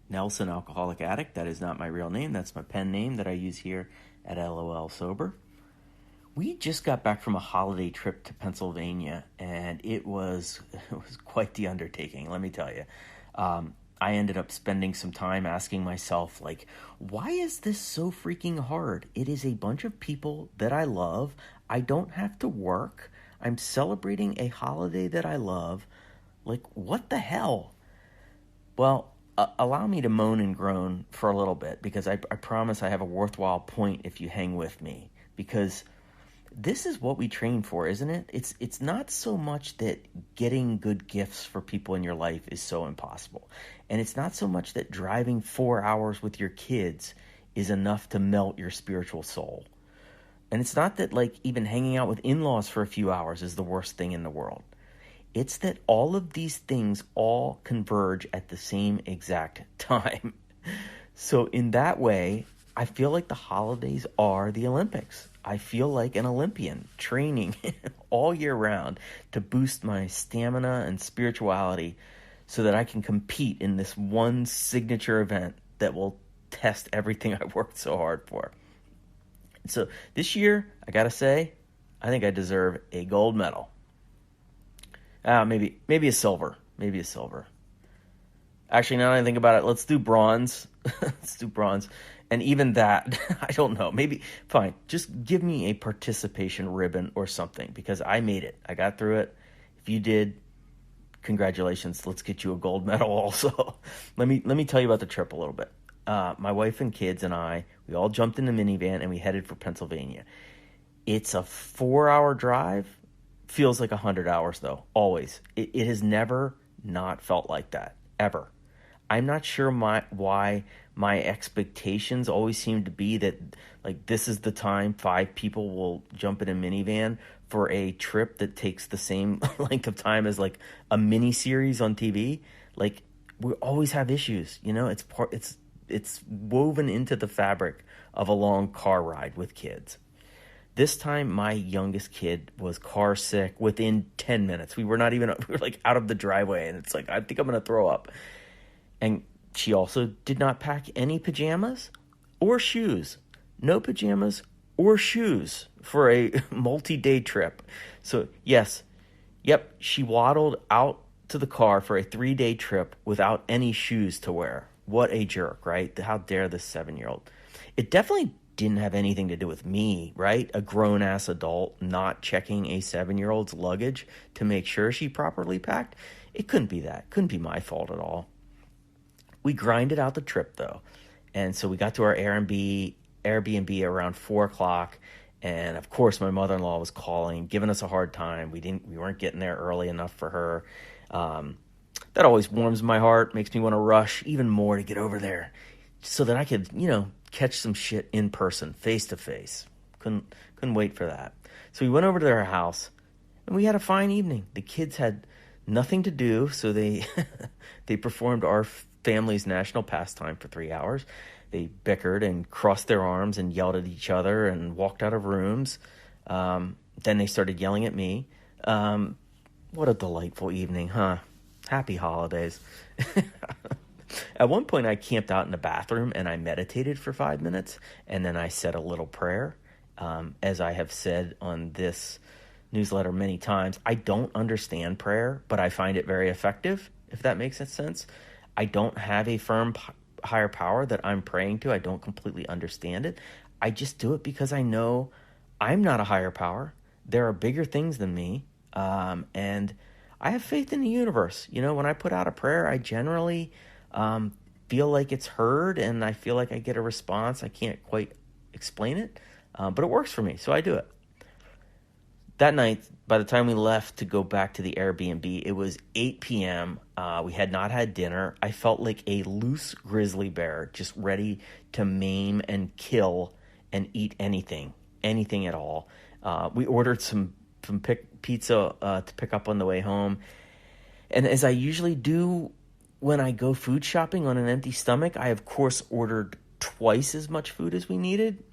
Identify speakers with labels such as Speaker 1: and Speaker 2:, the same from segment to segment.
Speaker 1: Nelson Alcoholic Addict. That is not my real name. That's my pen name that I use here at LOL Sober. We just got back from a holiday trip to Pennsylvania, and it was quite the undertaking, let me tell you. I ended up spending some time asking myself, like, why is this so freaking hard? It is a bunch of people that I love. I don't have to work. I'm celebrating a holiday that I love. Like, what the hell? Well, allow me to moan and groan for a little bit, because I promise I have a worthwhile point if you hang with me. Because this is what we train for, isn't it? It's not so much that getting good gifts for people in your life is so impossible. And it's not so much that driving 4 hours with your kids is enough to melt your spiritual soul. And it's not that, like, even hanging out with in-laws for a few hours is the worst thing in the world. It's that all of these things all converge at the same exact time. So in that way, I feel like the holidays are the Olympics. I feel like an Olympian training all year round to boost my stamina and spirituality so that I can compete in this one signature event that will test everything I worked so hard for. So this year, I gotta say, I think I deserve a gold medal. Maybe a silver. Maybe a silver. Actually, now that I think about it, let's do bronze. Let's do bronze. And even that, I don't know. Maybe, fine. Just give me a participation ribbon or something, because I made it. I got through it. If you did, congratulations. Let's get you a gold medal also. Let me tell you about the trip a little bit. My wife and kids and I, we all jumped in the minivan and we headed for Pennsylvania. It's a 4-hour drive. Feels like 100 hours, though, always. It has never not felt like that, ever. I'm not sure why my expectations always seem to be that, like, this is the time 5 people will jump in a minivan for a trip that takes the same length of time as, like, a mini series on TV. Like, we always have issues, you know? It's woven into the fabric of a long car ride with kids. This time, my youngest kid was car sick within 10 minutes. We were like out of the driveway, and it's like, I think I'm going to throw up. And she also did not pack any pajamas or shoes. No pajamas or shoes for a multi-day trip. So, she waddled out to the car for a 3-day trip without any shoes to wear. What a jerk, right? How dare this 7-year-old? It definitely didn't have anything to do with me, right? A grown-ass adult not checking a 7-year-old's luggage to make sure she properly packed. It couldn't be that. Couldn't be my fault at all. We grinded out the trip, though. And so we got to our Airbnb around 4 o'clock. And, of course, my mother-in-law was calling, giving us a hard time. We weren't getting there early enough for her. That always warms my heart, makes me want to rush even more to get over there so that I could, catch some shit in person, face to face. Couldn't wait for that. So we went over to their house, and we had a fine evening. The kids had nothing to do, so they they performed our family's national pastime for 3 hours. They bickered and crossed their arms and yelled at each other and walked out of rooms. Then they started yelling at me. What a delightful evening, huh? Happy holidays. At one point, I camped out in the bathroom and I meditated for 5 minutes, and then I said a little prayer. As I have said on this newsletter many times, I don't understand prayer, but I find it very effective, if that makes sense. I don't have a firm higher power that I'm praying to. I don't completely understand it. I just do it because I know I'm not a higher power. There are bigger things than me, and I have faith in the universe. When I put out a prayer, I generally feel like it's heard, and I feel like I get a response. I can't quite explain it, but it works for me, so I do it. That night, by the time we left to go back to the Airbnb, it was 8 p.m. We had not had dinner. I felt like a loose grizzly bear, just ready to maim and kill and eat anything at all. We ordered some pizza to pick up on the way home. And as I usually do when I go food shopping on an empty stomach, I, of course, ordered twice as much food as we needed.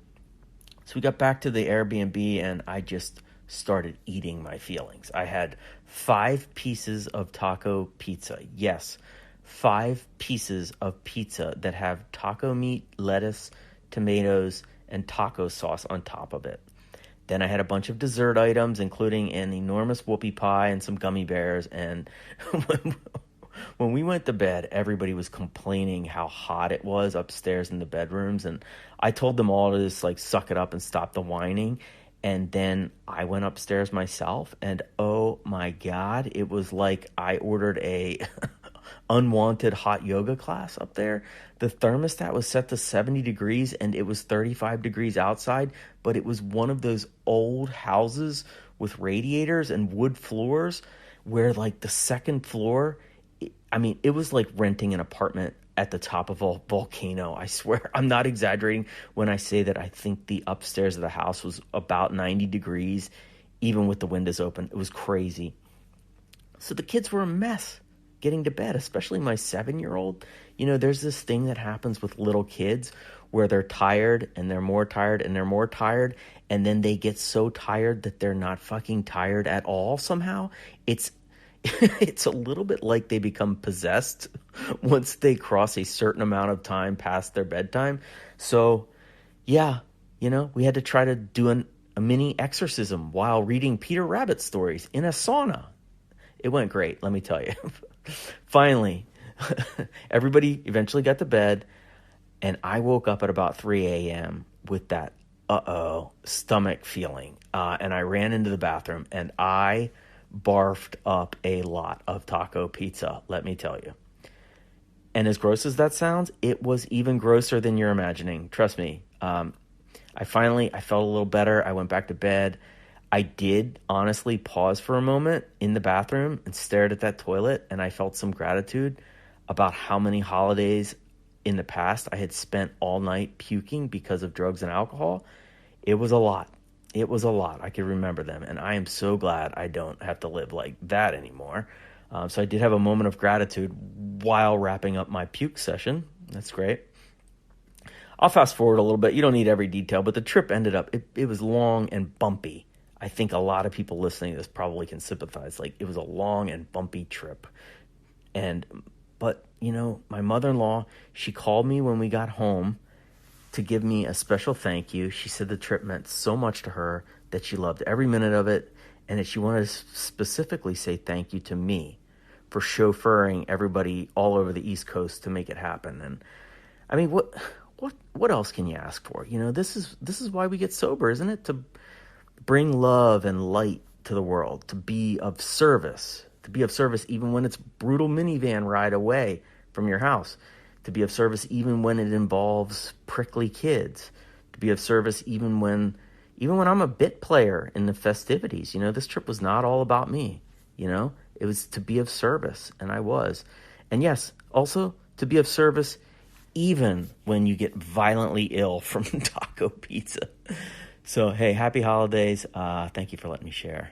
Speaker 1: So we got back to the Airbnb, and I just started eating my feelings. I had 5 pieces of taco pizza. Yes, 5 pieces of pizza that have taco meat, lettuce, tomatoes, and taco sauce on top of it. Then I had a bunch of dessert items, including an enormous whoopie pie and some gummy bears. And when we went to bed, everybody was complaining how hot it was upstairs in the bedrooms. And I told them all to just like suck it up and stop the whining. And then I went upstairs myself, and oh my God, it was like I ordered a unwanted hot yoga class up there. The thermostat was set to 70 degrees and it was 35 degrees outside, but it was one of those old houses with radiators and wood floors where like the second floor, it was like renting an apartment at the top of a volcano. I swear, I'm not exaggerating when I say that I think the upstairs of the house was about 90 degrees, even with the windows open. It was crazy. So the kids were a mess getting to bed, especially my 7-year-old. There's this thing that happens with little kids where they're tired and they're more tired and they're more tired, and then they get so tired that they're not fucking tired at all somehow. It's a little bit like they become possessed once they cross a certain amount of time past their bedtime. So, yeah, we had to try to do a mini exorcism while reading Peter Rabbit stories in a sauna. It went great, let me tell you. Finally, everybody eventually got to bed, and I woke up at about 3 a.m. with that stomach feeling. And I ran into the bathroom, and I barfed up a lot of taco pizza, let me tell you. And as gross as that sounds, it was even grosser than you're imagining. Trust me. I felt a little better. I went back to bed. I did honestly pause for a moment in the bathroom and stared at that toilet, and I felt some gratitude about how many holidays in the past I had spent all night puking because of drugs and alcohol. It was a lot. I could remember them, and I am so glad I don't have to live like that anymore. So I did have a moment of gratitude while wrapping up my puke session. That's great. I'll fast forward a little bit. You don't need every detail, but the trip ended up, it was long and bumpy. I think a lot of people listening to this probably can sympathize. Like, it was a long and bumpy trip. But my mother-in-law, she called me when we got home to give me a special thank you. She said the trip meant so much to her, that she loved every minute of it, and that she wanted to specifically say thank you to me for chauffeuring everybody all over the East Coast to make it happen. And what else can you ask for? This is why we get sober, isn't it? To bring love and light to the world, to be of service even when it's brutal minivan ride away from your house, to be of service even when it involves prickly kids, to be of service even when I'm a bit player in the festivities. This trip was not all about me. It was to be of service, and I was. And yes, also to be of service even when you get violently ill from taco pizza. So, hey, happy holidays. Thank you for letting me share.